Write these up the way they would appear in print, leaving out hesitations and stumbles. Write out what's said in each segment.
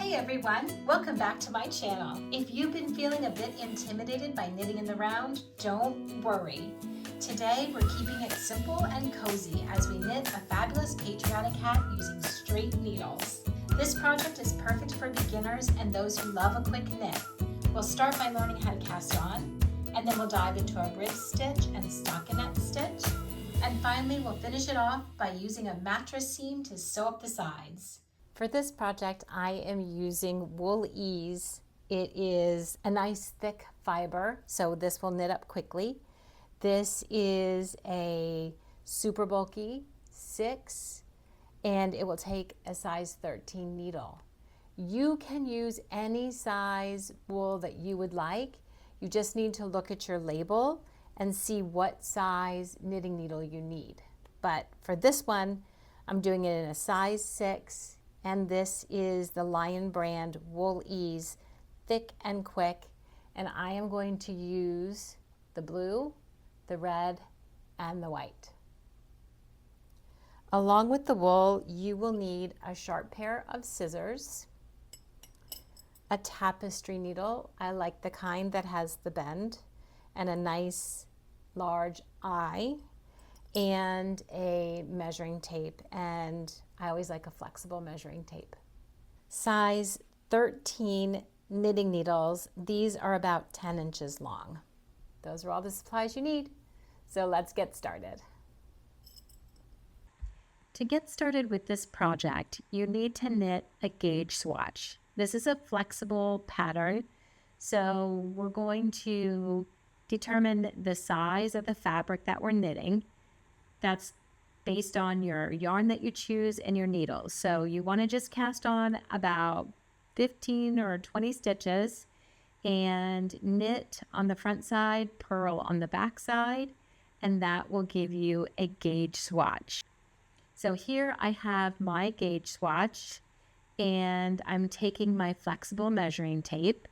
Hey everyone, welcome back to my channel. If you've been feeling a bit intimidated by knitting in the round, don't worry. Today we're keeping it simple and cozy as we knit a fabulous patriotic hat using straight needles. This project is perfect for beginners and those who love a quick knit. We'll start by learning how to cast on, and then we'll dive into a rib stitch and stockinette stitch, and finally we'll finish it off by using a mattress seam to sew up the sides. For this project, I am using Wool Ease. It is a nice thick fiber, so this will knit up quickly. This is a super bulky 6, and it will take a size 13 needle. You can use any size wool that you would like. You just need to look at your label and see what size knitting needle you need. But for this one, I'm doing it in a size 6. And this is the Lion brand Wool Ease, thick and quick. And I am going to use the blue, the red, and the white. Along with the wool, you will need a sharp pair of scissors, a tapestry needle. I like the kind that has the bend, and a nice large eye, and a measuring tape, and I always like a flexible measuring tape. Size 13 knitting needles. These are about 10 inches long. Those are all the supplies you need. So let's get started. To get started with this project, you need to knit a gauge swatch. This is a flexible pattern, so we're going to determine the size of the fabric that we're knitting. That's based on your yarn that you choose and your needles. So you want to just cast on about 15 or 20 stitches and knit on the front side, purl on the back side, and that will give you a gauge swatch. So here I have my gauge swatch, and I'm taking my flexible measuring tape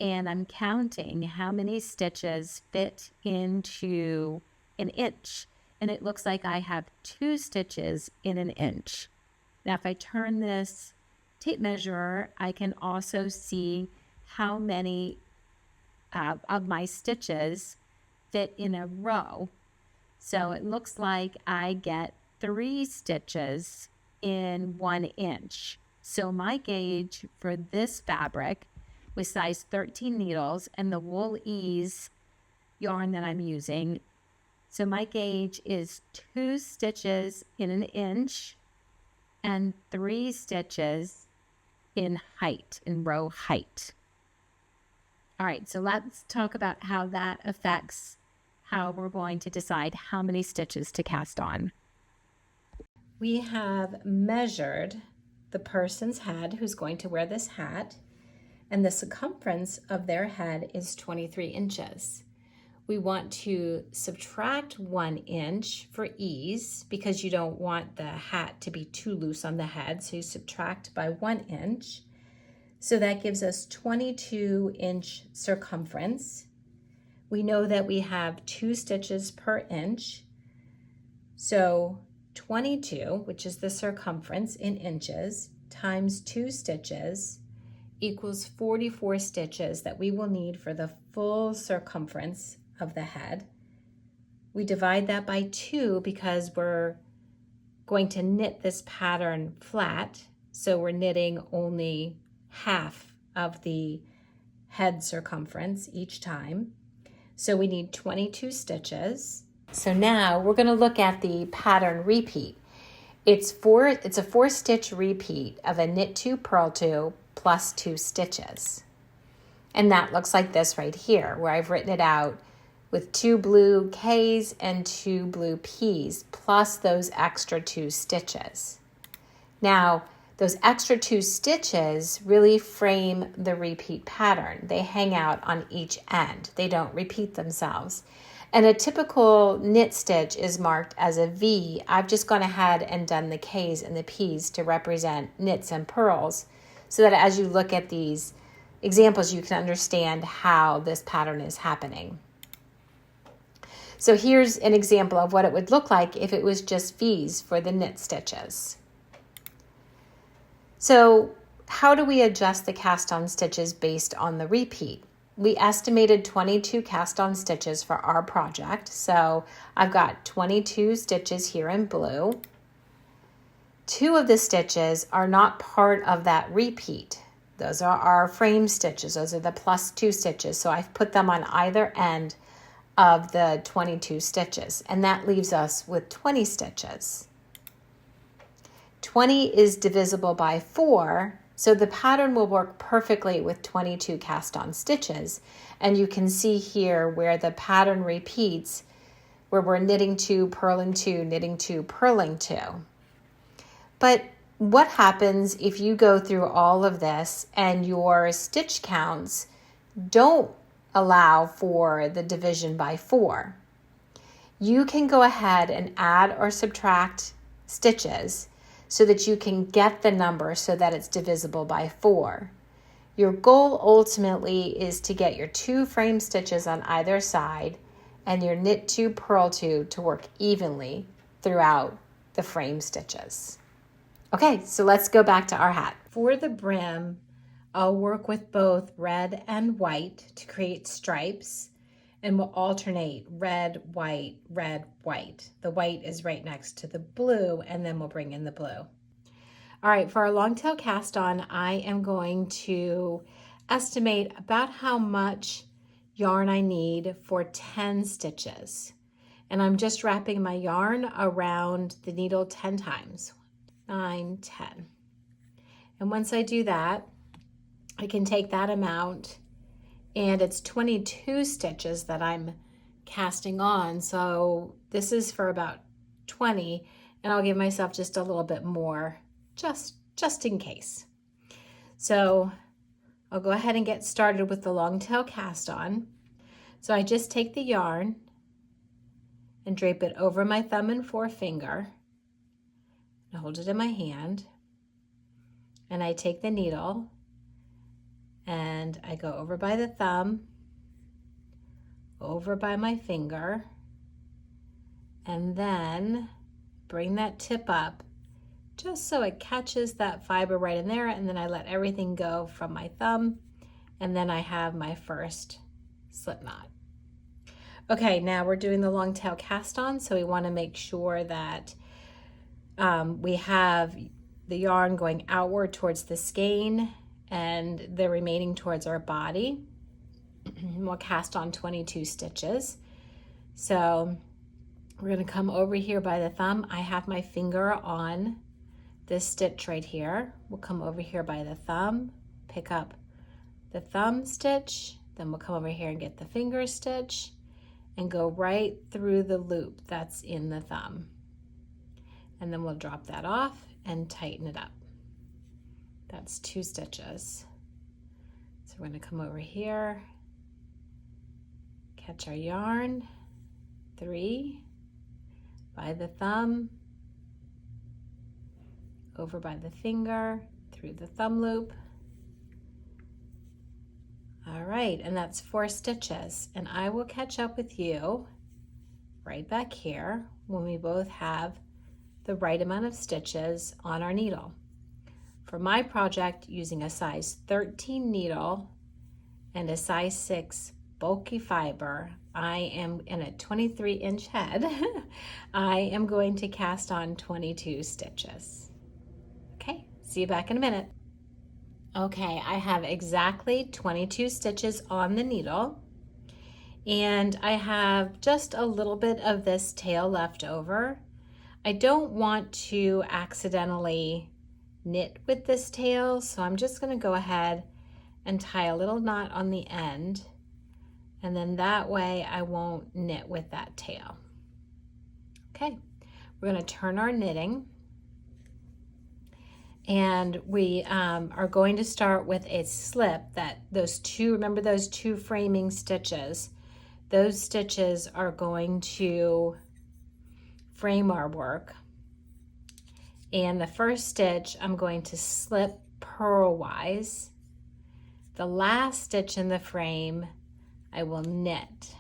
and I'm counting how many stitches fit into an inch. And it looks like I have 2 stitches in an inch. Now, if I turn this tape measure, I can also see how many of my stitches fit in a row. So it looks like I get 3 stitches in 1 inch. So my gauge for this fabric with size 13 needles and the Wool Ease yarn that I'm using, so my gauge is 2 stitches in an inch and 3 stitches in height, in row height. All right, so let's talk about how that affects how we're going to decide how many stitches to cast on. We have measured the person's head who's going to wear this hat, and the circumference of their head is 23 inches. We want to subtract 1 inch for ease because you don't want the hat to be too loose on the head, so you subtract by 1 inch. So that gives us 22-inch circumference. We know that we have 2 stitches per inch, so 22, which is the circumference in inches, times 2 stitches equals 44 stitches that we will need for the full circumference of the head. We divide that by 2 because we're going to knit this pattern flat, so we're knitting only half of the head circumference each time. So we need 22 stitches. So now we're going to look at the pattern repeat. It's a 4-stitch repeat of a knit 2, purl 2 plus 2 stitches. And that looks like this right here, where I've written it out with 2 blue K's and 2 blue P's, plus those extra 2 stitches. Now, those extra 2 stitches really frame the repeat pattern. They hang out on each end. They don't repeat themselves. And a typical knit stitch is marked as a V. I've just gone ahead and done the K's and the P's to represent knits and purls, so that as you look at these examples, you can understand how this pattern is happening. So here's an example of what it would look like if it was just V's for the knit stitches. So how do we adjust the cast on stitches based on the repeat? We estimated 22 cast on stitches for our project. So I've got 22 stitches here in blue. 2 of the stitches are not part of that repeat. Those are our frame stitches. Those are the +2 stitches. So I've put them on either end of the 22 stitches, and that leaves us with 20 stitches. 20 is divisible by 4, so the pattern will work perfectly with 22 cast on stitches. And you can see here where the pattern repeats, where we're knitting 2, purling 2, knitting 2, purling 2. But what happens if you go through all of this and your stitch counts don't allow for the division by 4? You can go ahead and add or subtract stitches so that you can get the number so that it's divisible by 4. Your goal ultimately is to get your 2 frame stitches on either side and your knit 2, purl 2 to work evenly throughout the frame stitches. Okay, so let's go back to our hat. For the brim, I'll work with both red and white to create stripes, and we'll alternate red, white, red, white. The white is right next to the blue, and then we'll bring in the blue. All right, for our long tail cast on, I am going to estimate about how much yarn I need for 10 stitches. And I'm just wrapping my yarn around the needle 10 times. 9, 10. And once I do that, I can take that amount, and it's 22 stitches that I'm casting on. So this is for about 20, and I'll give myself just a little bit more just in case. So I'll go ahead and get started with the long tail cast on. So I just take the yarn and drape it over my thumb and forefinger and hold it in my hand. And I take the needle and I go over by the thumb, over by my finger, and then bring that tip up just so it catches that fiber right in there, and then I let everything go from my thumb, and then I have my first slip knot. Okay, now we're doing the long tail cast on, so we want to make sure that we have the yarn going outward towards the skein and the remaining towards our body. We'll cast on 22 stitches. So we're going to come over here by the thumb. I have my finger on this stitch right here. We'll come over here by the thumb, pick up the thumb stitch, then we'll come over here and get the finger stitch and go right through the loop that's in the thumb. And then we'll drop that off and tighten it up. That's 2 stitches. So we're going to come over here, catch our yarn, 3, by the thumb, over by the finger, through the thumb loop. All right, and that's 4 stitches. And I will catch up with you right back here when we both have the right amount of stitches on our needle. For my project, using a size 13 needle and a size 6 bulky fiber, I am in a 23-inch head. I am going to cast on 22 stitches. Okay, see you back in a minute. Okay, I have exactly 22 stitches on the needle, and I have just a little bit of this tail left over. I don't want to accidentally knit with this tail, so I'm just going to go ahead and tie a little knot on the end, and then that way I won't knit with that tail. Okay, we're going to turn our knitting, and we are going to start with a slip that remember those 2 framing stitches, those stitches are going to frame our work. And the first stitch I'm going to slip purlwise. The last stitch in the frame I will knit.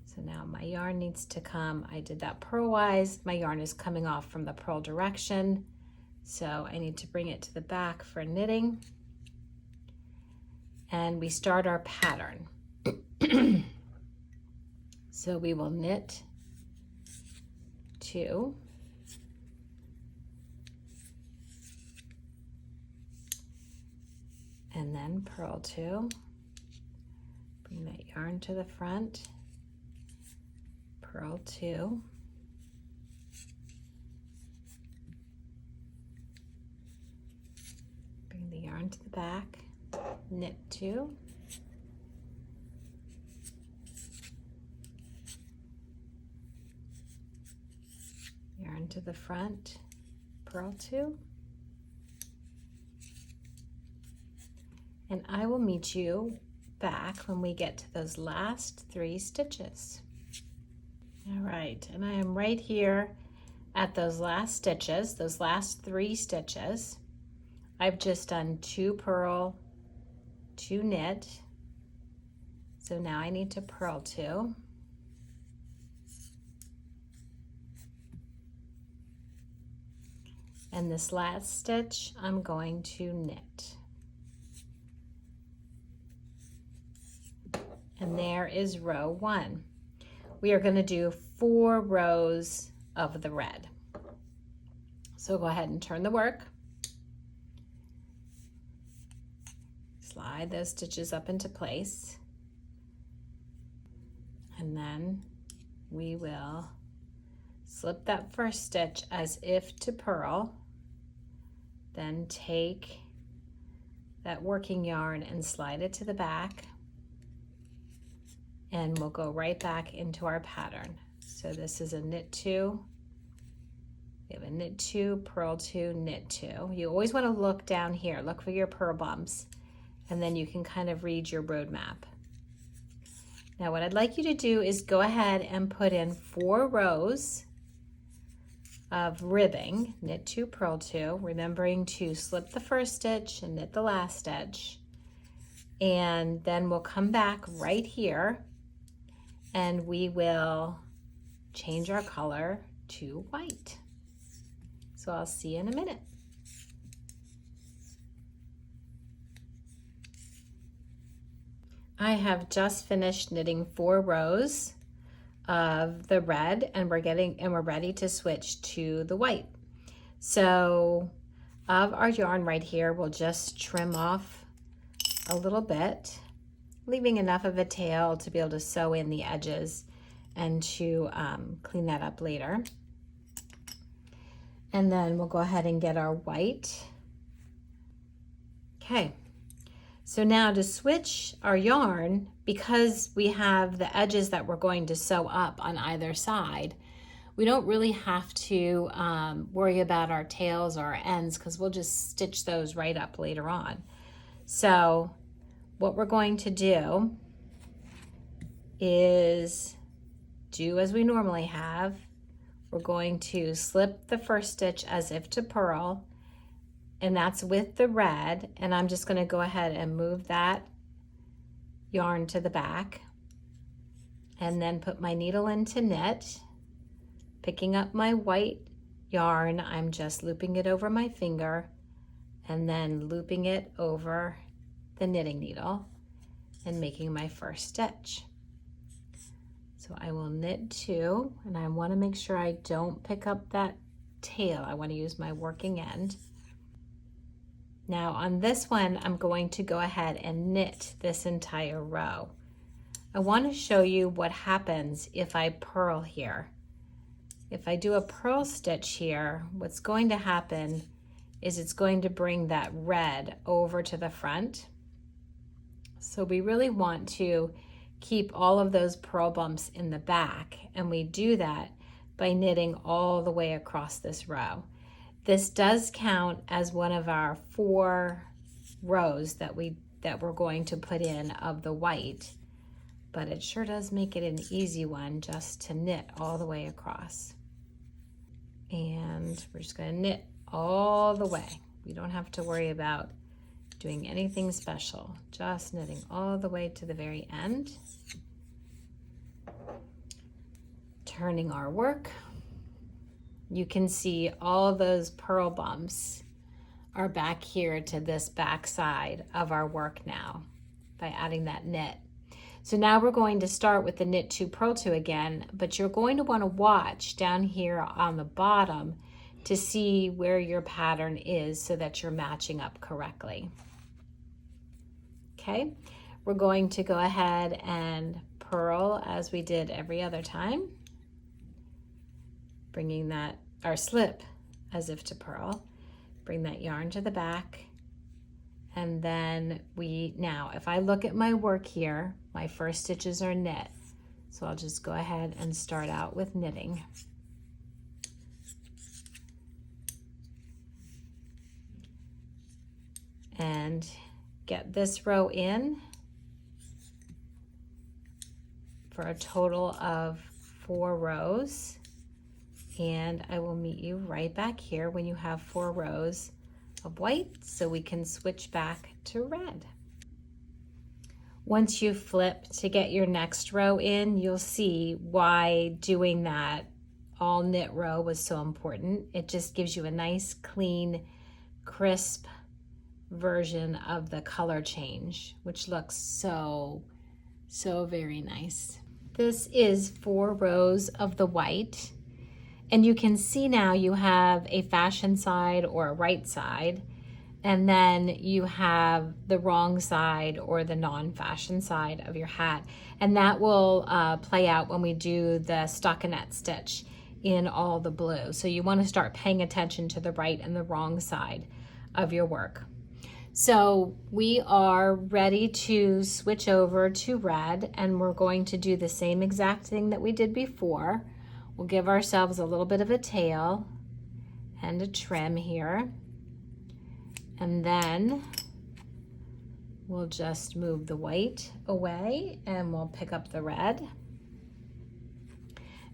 So now my yarn needs to come, I did that purlwise, my yarn is coming off from the purl direction, So I need to bring it to the back for knitting. And we start our pattern. So we will knit 2, and then purl 2, bring that yarn to the front, purl 2, bring the yarn to the back, knit 2, yarn to the front, purl 2, and I will meet you back when we get to those last 3 stitches. All right, and I am right here at those last stitches, those last 3 stitches. I've just done 2 purl, 2 knit. So now I need to purl 2. And this last stitch, I'm going to knit. And there is row 1. We are going to do 4 rows of the red. So go ahead and turn the work. Slide those stitches up into place. And then we will slip that first stitch as if to purl. Then take that working yarn and slide it to the back. And we'll go right back into our pattern. So this is a knit 2. We have a knit 2, purl 2, knit 2. You always want to look down here, look for your purl bumps, and then you can kind of read your roadmap. Now what I'd like you to do is go ahead and put in 4 rows of ribbing, knit 2, purl 2, remembering to slip the first stitch and knit the last stitch. And then we'll come back right here and we will change our color to white. So I'll see you in a minute. I have just finished knitting 4 rows of the red, and we're ready to switch to the white. So of our yarn right here, we'll just trim off a little bit, leaving enough of a tail to be able to sew in the edges and to clean that up later. And then we'll go ahead and get our white. Okay, so now to switch our yarn, because we have the edges that we're going to sew up on either side, we don't really have to worry about our tails or our ends, because we'll just stitch those right up later on. So what we're going to do is do as we normally have. We're going to slip the first stitch as if to purl, and that's with the red, and I'm just going to go ahead and move that yarn to the back and then put my needle into knit. Picking up my white yarn, I'm just looping it over my finger and then looping it over the knitting needle and making my first stitch. So I will knit 2, and I want to make sure I don't pick up that tail. I want to use my working end. Now on this one, I'm going to go ahead and knit this entire row. I want to show you what happens if I purl here. If I do a purl stitch here, what's going to happen is it's going to bring that red over to the front. So we really want to keep all of those purl bumps in the back, and we do that by knitting all the way across this row. This does count as one of our 4 rows that we're going to put in of the white, but it sure does make it an easy one just to knit all the way across. And we're just going to knit all the way. We don't have to worry about doing anything special, just knitting all the way to the very end. Turning our work. you can see all those purl bumps are back here to this back side of our work now by adding that knit. So now we're going to start with the knit 2, purl 2 again, but you're going to want to watch down here on the bottom to see where your pattern is so that you're matching up correctly. Okay, we're going to go ahead and purl as we did every other time, bringing that, or slip as if to purl, bring that yarn to the back, and then now if I look at my work here, my first stitches are knit, so I'll just go ahead and start out with knitting. And get this row in for a total of 4 rows. And I will meet you right back here when you have 4 rows of white so we can switch back to red. Once you flip to get your next row in, you'll see why doing that all knit row was so important. It just gives you a nice, clean, crisp version of the color change, which looks so very nice. This is 4 rows of the white, and you can see now you have a fashion side or a right side, and then you have the wrong side or the non-fashion side of your hat, and that will play out when we do the stockinette stitch in all the blue. So you want to start paying attention to the right and the wrong side of your work. So we are ready to switch over to red, and we're going to do the same exact thing that we did before. We'll give ourselves a little bit of a tail and a trim here, and then we'll just move the white away and we'll pick up the red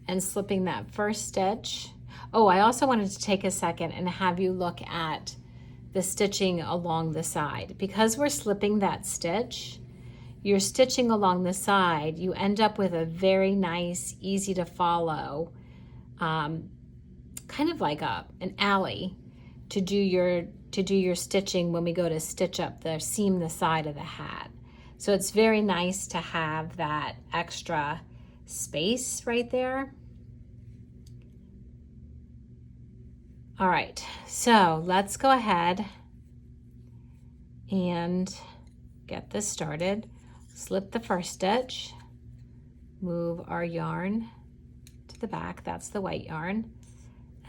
and slipping that first stitch. Oh, I also wanted to take a second and have you look at the stitching along the side. Because we're slipping that stitch, you're stitching along the side, you end up with a very nice, easy to follow, kind of like an alley to do your stitching when we go to stitch up the seam the side of the hat. So it's very nice to have that extra space right there. All right, so let's go ahead and get this started. Slip the first stitch, move our yarn to the back, that's the white yarn,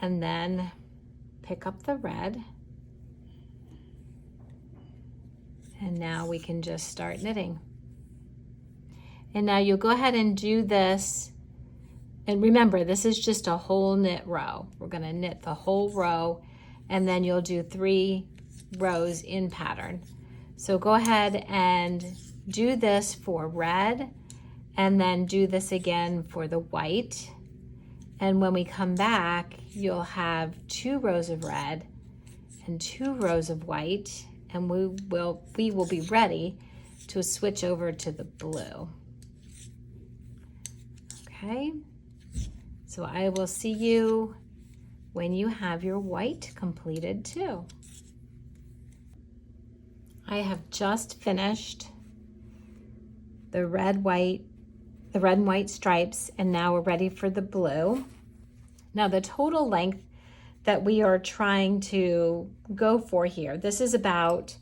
and then pick up the red. And now we can just start knitting. And now you'll go ahead and do this. And remember, this is just a whole knit row. We're gonna knit the whole row, and then you'll do 3 rows in pattern. So go ahead and do this for red, and then do this again for the white. And when we come back, you'll have 2 rows of red and 2 rows of white, and we will be ready to switch over to the blue. Okay. So I will see you when you have your white completed too. I have just finished the red and white stripes, and now we're ready for the blue. Now the total length that we are trying to go for here, this is about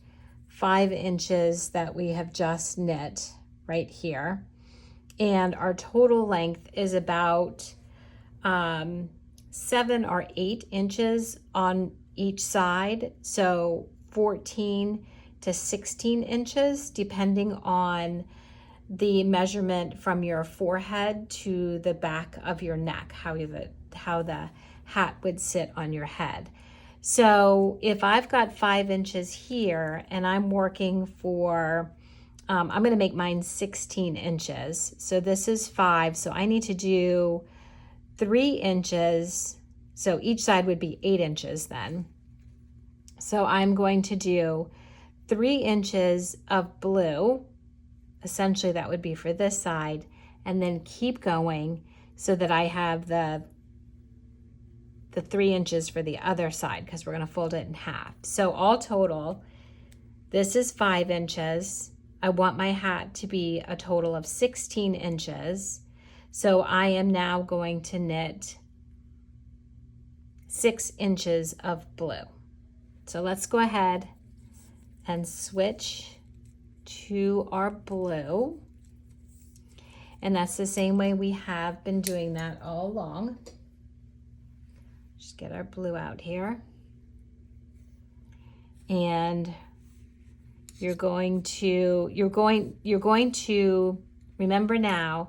5 inches that we have just knit right here. And our total length is about 7 or 8 inches on each side, so 14 to 16 inches depending on the measurement from your forehead to the back of your neck, how the hat would sit on your head. So if I've got 5 inches here and I'm working for I'm going to make mine 16 inches, so this is 5, so I need to do 3 inches, so each side would be 8 inches then. So I'm going to do 3 inches of blue, essentially that would be for this side, and then keep going so that I have the the 3 inches for the other side because we're going to fold it in half. So all total, this is 5 inches. I want my hat to be a total of 16 inches. So I am now going to knit 6 inches of blue. So let's go ahead and switch to our blue. And that's the same way we have been doing that all along. Just get our blue out here. And you're going to remember now,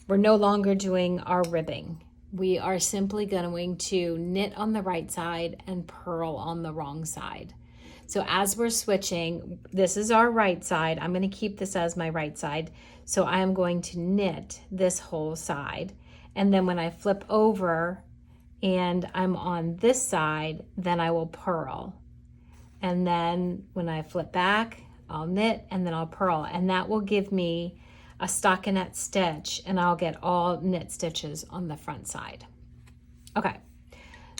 we're no longer doing our ribbing. We are simply going to knit on the right side and purl on the wrong side. So as we're switching, this is our right side. I'm going to keep this as my right side. So I am going to knit this whole side. And then when I flip over and I'm on this side, then I will purl. And then when I flip back, I'll knit and then I'll purl. And that will give me a stockinette stitch, and I'll get all knit stitches on the front side. Okay,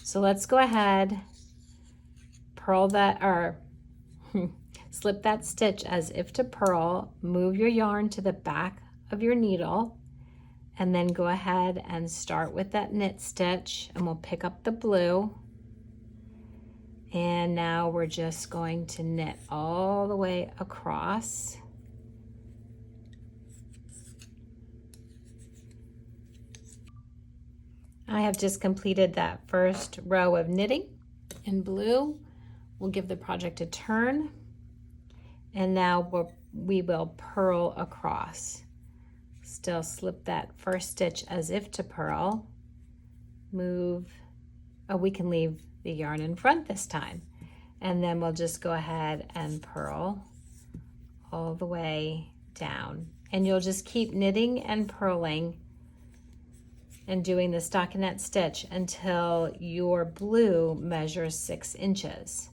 so let's go ahead, purl that, or slip that stitch as if to purl, move your yarn to the back of your needle, and then go ahead and start with that knit stitch, and we'll pick up the blue. And now we're just going to knit all the way across. I have just completed that first row of knitting in blue. We'll give the project a turn, and now we will purl across. Still slip that first stitch as if to purl. Move, oh, we can leave the yarn in front this time. And then we'll just go ahead and purl all the way down. And you'll just keep knitting and purling and doing the stockinette stitch until your blue measures 6 inches.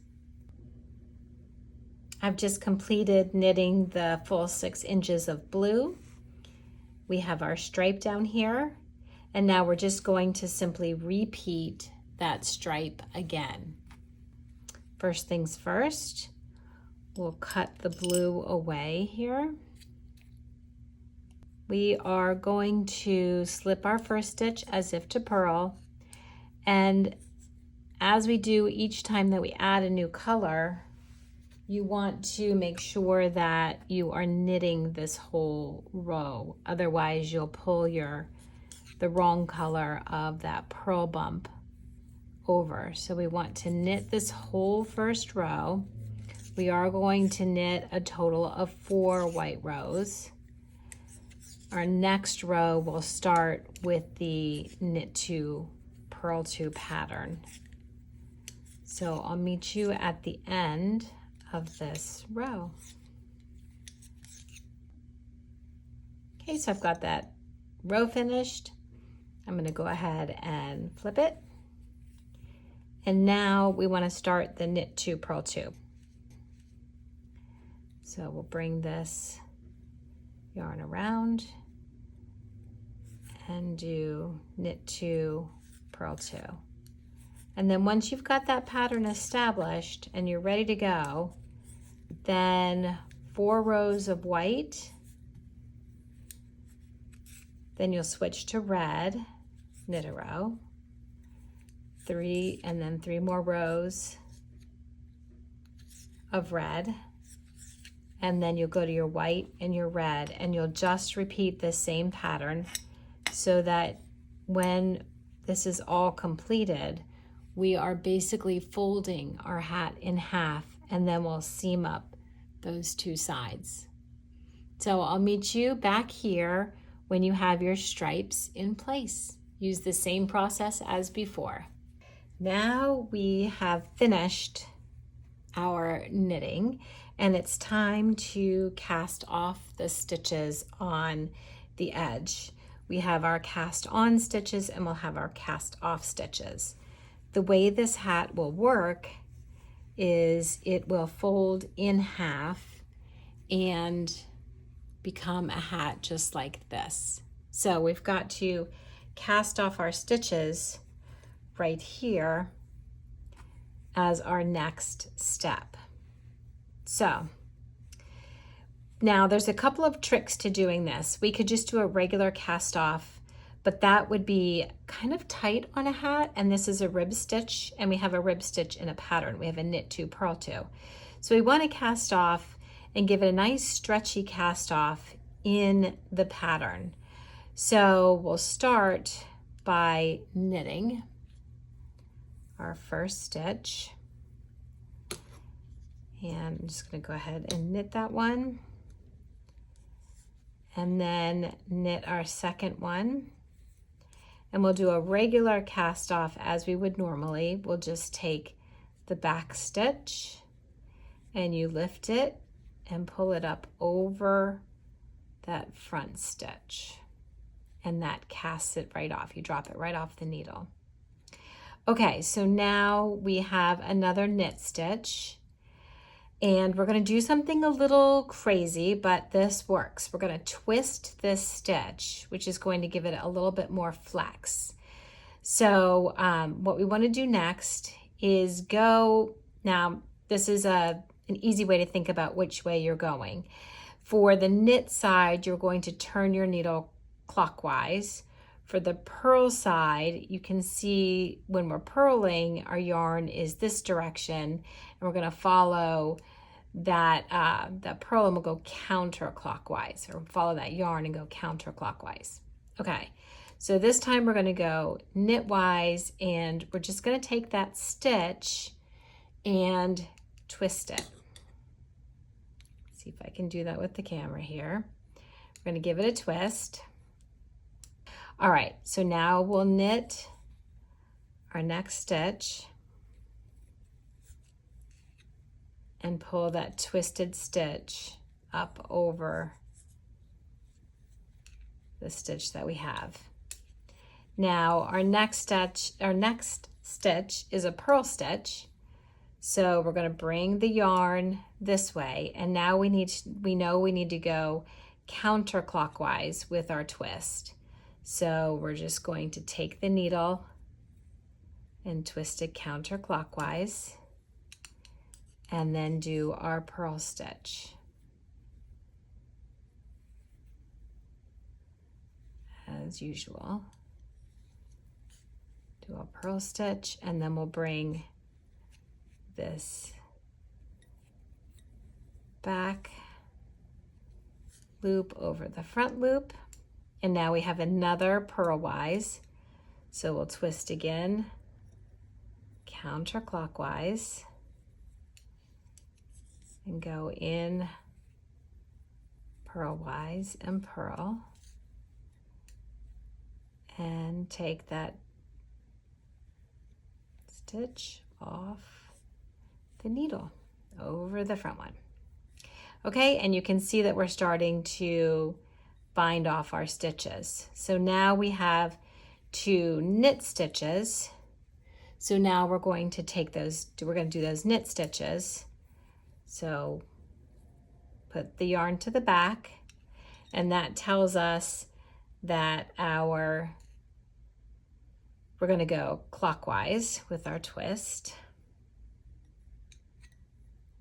I've just completed knitting the full 6 inches of blue. We have our stripe down here, and now we're just going to simply repeat that stripe again. First things first, we'll cut the blue away here. We are going to slip our first stitch as if to purl, and as we do each time that we add a new color, you want to make sure that you are knitting this whole row. Otherwise, you'll pull the wrong color of that purl bump over. So we want to knit this whole first row. We are going to knit a total of 4 white rows. Our next row will start with the knit 2, purl 2 pattern. So I'll meet you at the end of this row. Okay, so I've got that row finished. I'm going to go ahead and flip it. And now we want to start the knit 2, purl 2. So we'll bring this yarn around and do knit 2, purl 2. And then once you've got that pattern established and you're ready to go, then 4 rows of white, then you'll switch to red, knit a row, 3, and then 3 more rows of red, and then you'll go to your white and your red, and you'll just repeat the same pattern so that when this is all completed, we are basically folding our hat in half, and then we'll seam up those 2 sides. So I'll meet you back here when you have your stripes in place. Use the same process as before. Now we have finished our knitting, and it's time to cast off the stitches on the edge. We have our cast on stitches and we'll have our cast off stitches. The way this hat will work is it will fold in half and become a hat just like this. So we've got to cast off our stitches right here as our next step. So now there's a couple of tricks to doing this. We could just do a regular cast off, but that would be kind of tight on a hat, and this is a rib stitch, and we have a rib stitch in a pattern. We have a knit 2, purl 2. So we want to cast off and give it a nice stretchy cast off in the pattern. So we'll start by knitting our first stitch. And I'm just going to go ahead and knit that one. And then knit our second one. And we'll do a regular cast off as we would normally. We'll just take the back stitch and you lift it and pull it up over that front stitch. And that casts it right off. You drop it right off the needle. Okay, so now we have another knit stitch. And we're going to do something a little crazy, but this works. We're going to twist this stitch, which is going to give it a little bit more flex. So what we want to do next is go, now this is an easy way to think about which way you're going. For the knit side, you're going to turn your needle clockwise. For the purl side, you can see when we're purling, our yarn is this direction, and we're going to follow that purl and we'll go counterclockwise, or follow that yarn and go counterclockwise. Okay, so this time we're going to go knitwise, and we're just going to take that stitch and twist it. See if I can do that with the camera here. We're going to give it a twist. All right, so now we'll knit our next stitch and pull that twisted stitch up over the stitch that we have. Now our next stitch is a purl stitch. So we're going to bring the yarn this way, and now we know we need to go counterclockwise with our twist. So we're just going to take the needle and twist it counterclockwise, and then do our purl stitch. As usual, do a purl stitch, and then we'll bring this back loop over the front loop. And now we have another purlwise. So we'll twist again, counterclockwise, and go in purlwise and purl, and take that stitch off the needle over the front one. Okay, and you can see that we're starting to bind off our stitches. So now we have 2 knit stitches. So now we're going to take those, we're going to do those knit stitches. So put the yarn to the back, and that tells us that we're going to go clockwise with our twist.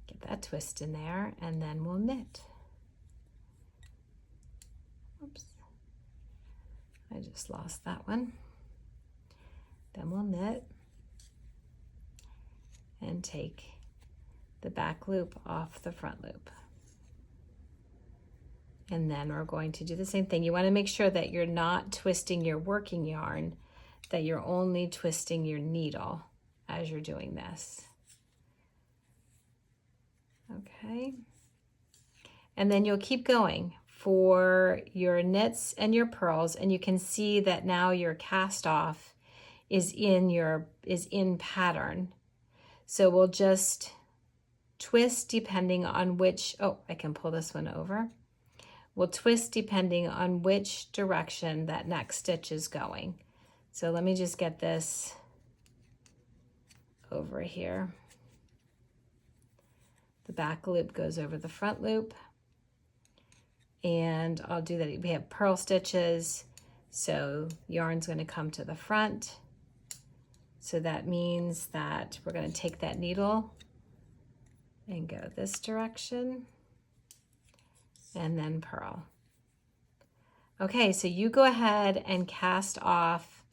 Get that twist in there, and then we'll knit. Oops, I just lost that one. Then we'll knit and take the back loop off the front loop. And then we're going to do the same thing. You want to make sure that you're not twisting your working yarn, that you're only twisting your needle as you're doing this. Okay. And then you'll keep going for your knits and your purls, and you can see that now your cast off is in pattern. So we'll just twist depending on which, oh, I can pull this one over. We'll twist depending on which direction that next stitch is going. So let me just get this over here. The back loop goes over the front loop, and I'll do that. We have purl stitches, so yarn's going to come to the front, So that means that we're going to take that needle and go this direction and then purl. Okay, so you go ahead and cast off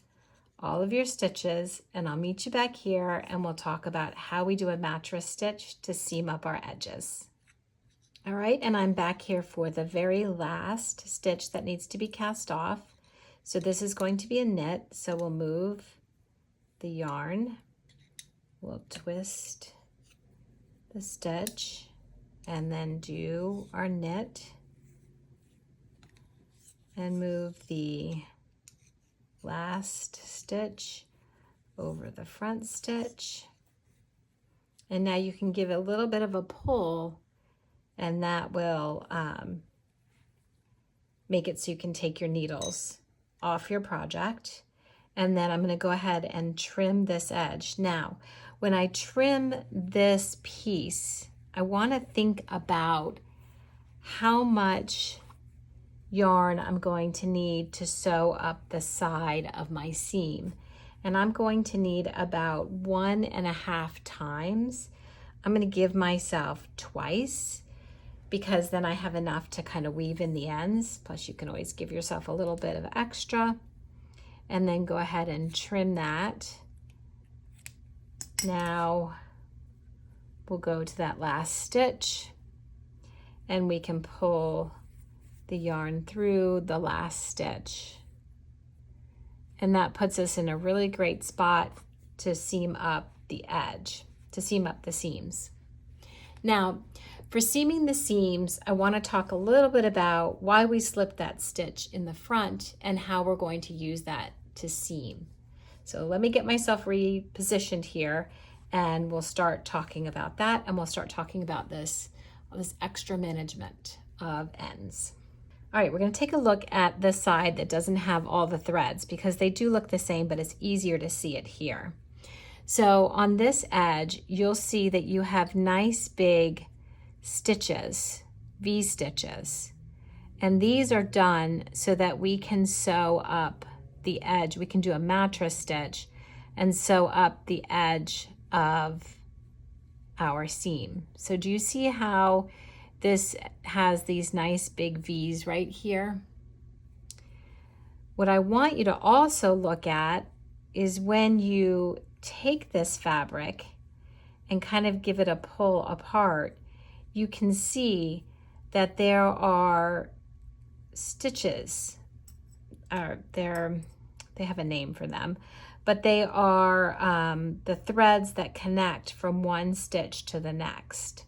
all of your stitches, and I'll meet you back here and we'll talk about how we do a mattress stitch to seam up our edges. All right, and I'm back here for the very last stitch that needs to be cast off. So this is going to be a knit, so we'll move the yarn, we'll twist the stitch, and then do our knit, and move the last stitch over the front stitch. And now you can give it a little bit of a pull, and that will make it so you can take your needles off your project. And then I'm going to go ahead and trim this edge. Now, when I trim this piece, I want to think about how much yarn I'm going to need to sew up the side of my seam. And I'm going to need about 1.5 times. I'm going to give myself twice, because then I have enough to kind of weave in the ends. Plus you can always give yourself a little bit of extra, and then go ahead and trim that. Now we'll go to that last stitch, and we can pull the yarn through the last stitch. And that puts us in a really great spot to seam up the edge, to seam up the seams. Now, for seaming the seams, I want to talk a little bit about why we slipped that stitch in the front and how we're going to use that to seam. So let me get myself repositioned here, and we'll start talking about that, and we'll start talking about this extra management of ends. All right, we're going to take a look at the side that doesn't have all the threads, because they do look the same, but it's easier to see it here. So on this edge, you'll see that you have nice big stitches, V stitches, and these are done so that we can sew up the edge. We can do a mattress stitch and sew up the edge of our seam. So do you see how this has these nice big V's right here? What I want you to also look at is when you take this fabric and kind of give it a pull apart, you can see that there are stitches. They have a name for them, but they are the threads that connect from one stitch to the next.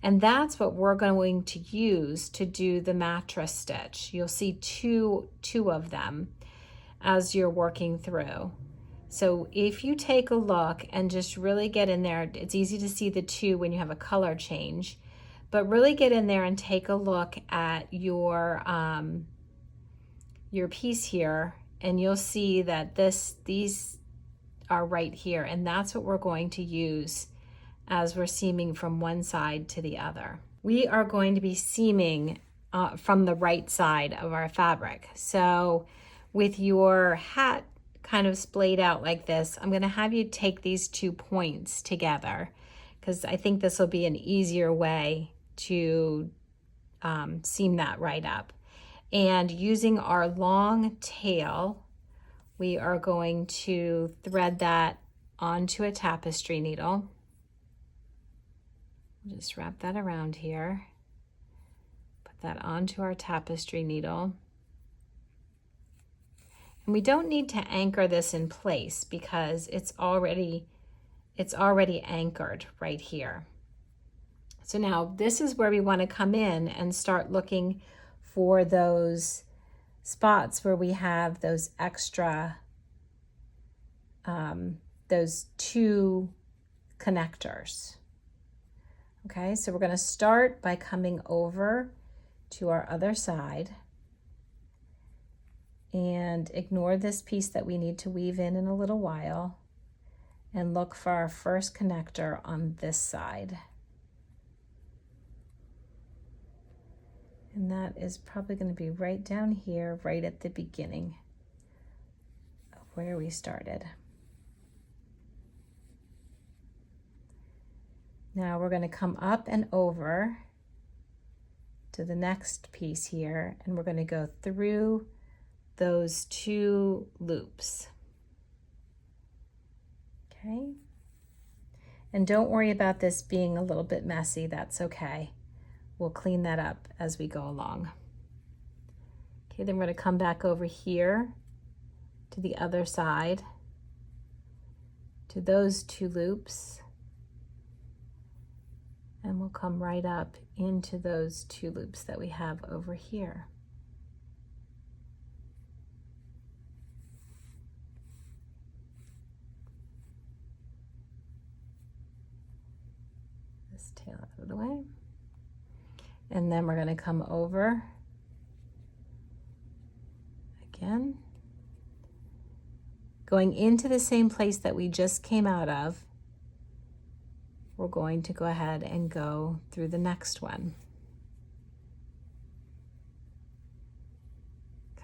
And that's what we're going to use to do the mattress stitch. You'll see two of them as you're working through. So if you take a look and just really get in there, it's easy to see the two when you have a color change, but really get in there and take a look at your piece here, and you'll see that these are right here, and that's what we're going to use as we're seaming from one side to the other. We are going to be seaming from the right side of our fabric. So with your hat kind of splayed out like this, I'm going to have you take these 2 points together, because I think this will be an easier way to seam that right up. And using our long tail, we are going to thread that onto a tapestry needle. Just wrap that around here, put that onto our tapestry needle. And we don't need to anchor this in place because it's already anchored right here. So now this is where we want to come in and start looking for those spots where we have those extra, those 2 connectors. Okay, so we're going to start by coming over to our other side and ignore this piece that we need to weave in a little while, and look for our first connector on this side. And that is probably going to be right down here, right at the beginning of where we started. Now we're going to come up and over to the next piece here, and we're going to go through those 2 loops. Okay. And don't worry about this being a little bit messy, that's okay. We'll clean that up as we go along. Okay, then we're going to come back over here to the other side, to those 2 loops, and we'll come right up into those 2 loops that we have over here. This tail out of the way. And then we're going to come over again, going into the same place that we just came out of. We're going to go ahead and go through the next one.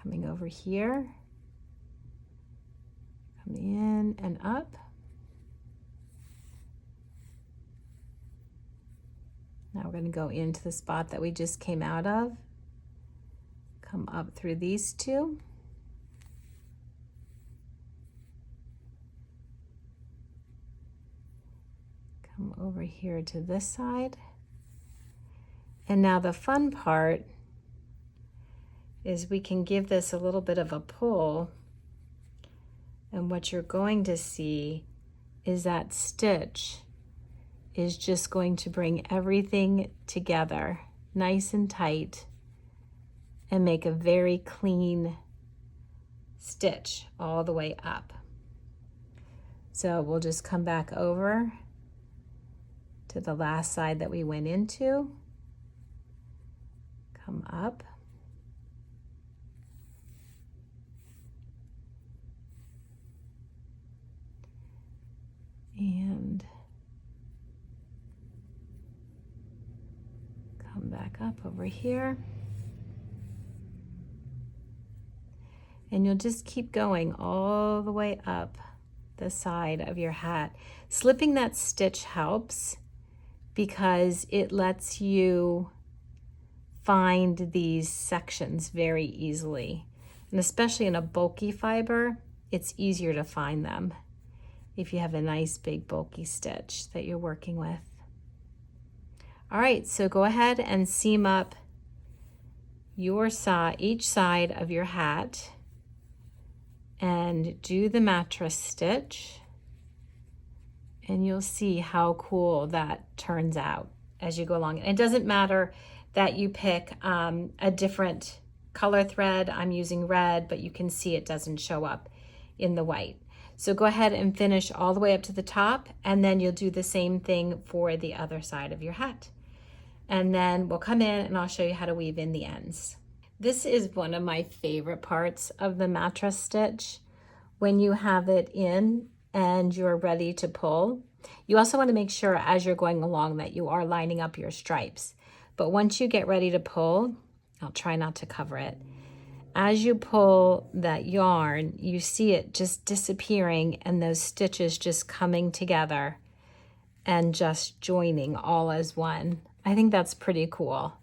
Coming over here, coming in and up. Now we're going to go into the spot that we just came out of. Come up through these 2. Come over here to this side. And now the fun part is we can give this a little bit of a pull, and what you're going to see is that stitch is just going to bring everything together nice and tight and make a very clean stitch all the way up. So we'll just come back over to the last side that we went into, come up, and come back up over here. And you'll just keep going all the way up the side of your hat. Slipping that stitch helps because it lets you find these sections very easily. And especially in a bulky fiber, it's easier to find them if you have a nice big bulky stitch that you're working with. All right, so go ahead and seam up your each side of your hat and do the mattress stitch, and you'll see how cool that turns out as you go along. And it doesn't matter that you pick a different color thread. I'm using red, but you can see it doesn't show up in the white. So go ahead and finish all the way up to the top, and then you'll do the same thing for the other side of your hat. And then we'll come in and I'll show you how to weave in the ends. This is one of my favorite parts of the mattress stitch. When you have it in and you're ready to pull, you also want to make sure as you're going along that you are lining up your stripes. But once you get ready to pull, I'll try not to cover it. As you pull that yarn, you see it just disappearing and those stitches just coming together and just joining all as one. I think that's pretty cool.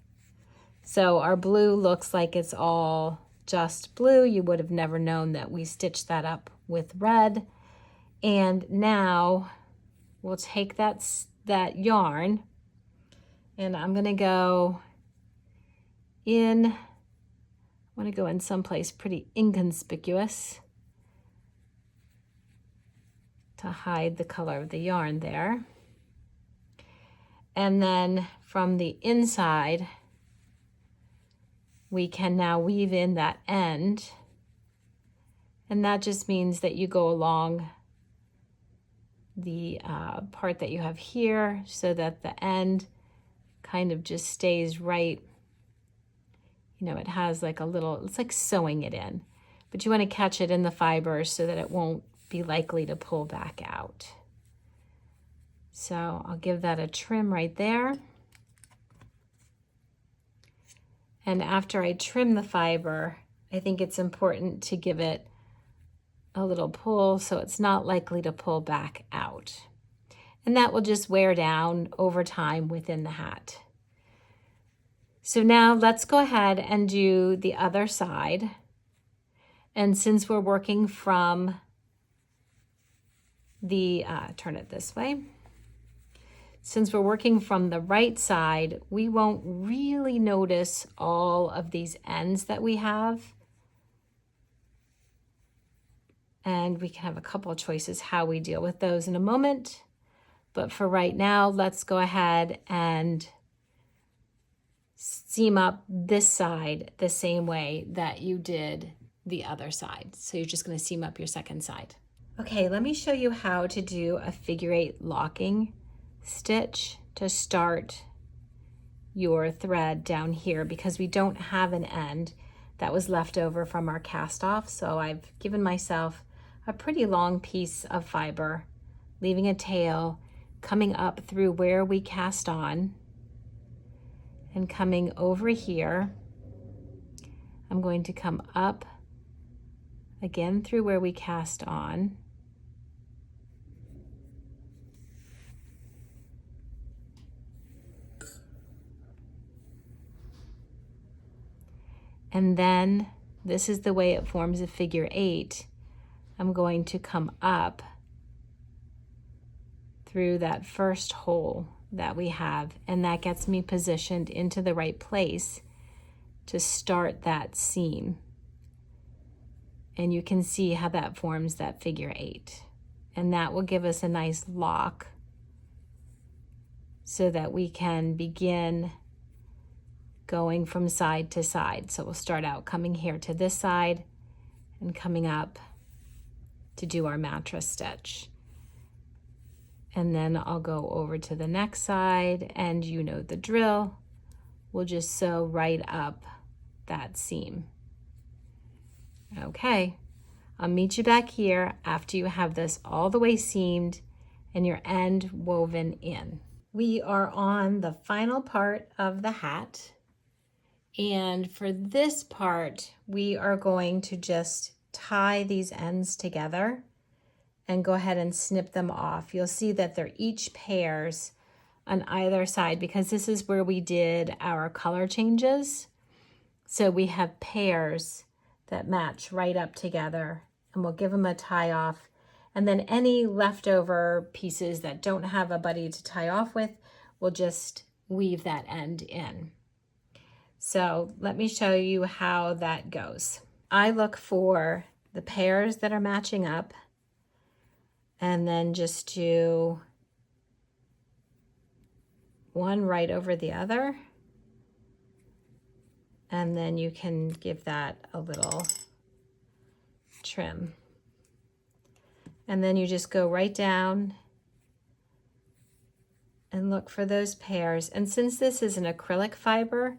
So our blue looks like it's all just blue. You would have never known that we stitched that up with red. And now we'll take that yarn, and I'm gonna go in, I wanna go in someplace pretty inconspicuous to hide the color of the yarn there. And then from the inside, we can now weave in that end. And that just means that you go along the part that you have here so that the end kind of just stays right. You know, it has like a little, it's like sewing it in, but you want to catch it in the fibers so that it won't be likely to pull back out. So I'll give that a trim right there. And after I trim the fiber, I think it's important to give it a little pull so it's not likely to pull back out. and that will just wear down over time within the hat. So now let's go ahead and do the other side. And since we're working from the, turn it this way. Since we're working from the right side, we won't really notice all of these ends that we have. And we can have a couple of choices how we deal with those in a moment. But for right now, let's go ahead and seam up this side the same way that you did the other side. So you're just going to seam up your second side. Okay, let me show you how to do a figure 8 locking stitch to start your thread down here, because we don't have an end that was left over from our cast off. So I've given myself a pretty long piece of fiber, leaving a tail, coming up through where we cast on and coming over here. I'm going to come up again through where we cast on. And then this is the way it forms a figure 8. I'm going to come up through that first hole that we have, and that gets me positioned into the right place to start that seam. And you can see how that forms that figure 8. And that will give us a nice lock so that we can begin going from side to side. So we'll start out coming here to this side and coming up to do our mattress stitch. And then I'll go over to the next side, and you know the drill. We'll just sew right up that seam. Okay, I'll meet you back here after you have this all the way seamed and your end woven in. We are on the final part of the hat. And for this part, we are going to just tie these ends together and go ahead and snip them off. You'll see that they're each pairs on either side, because this is where we did our color changes. So we have pairs that match right up together, and we'll give them a tie off. And then any leftover pieces that don't have a buddy to tie off with, we'll just weave that end in. So let me show you how that goes. I look for the pairs that are matching up, and then just do one right over the other. And then you can give that a little trim. And then you just go right down and look for those pairs. And since this is an acrylic fiber,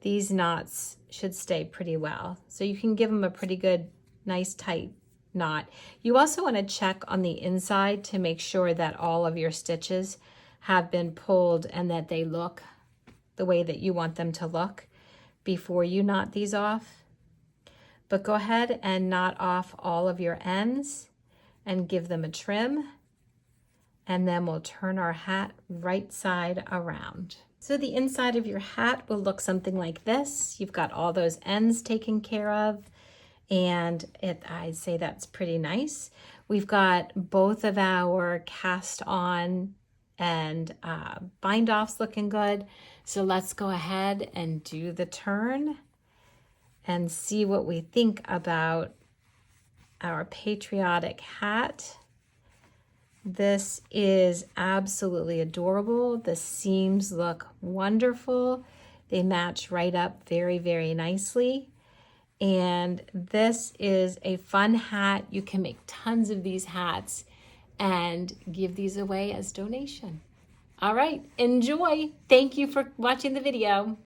these knots should stay pretty well. So you can give them a pretty good, nice tight knot. You also want to check on the inside to make sure that all of your stitches have been pulled and that they look the way that you want them to look before you knot these off. But go ahead and knot off all of your ends and give them a trim, and then we'll turn our hat right side around. So the inside of your hat will look something like this. You've got all those ends taken care of, and I'd say that's pretty nice. We've got both of our cast on and bind offs looking good. So let's go ahead and do the turn and see what we think about our patriotic hat. This is absolutely adorable. The seams look wonderful. They match right up very, very nicely. And this is a fun hat. You can make tons of these hats and give these away as donation. All right, enjoy. Thank you for watching the video.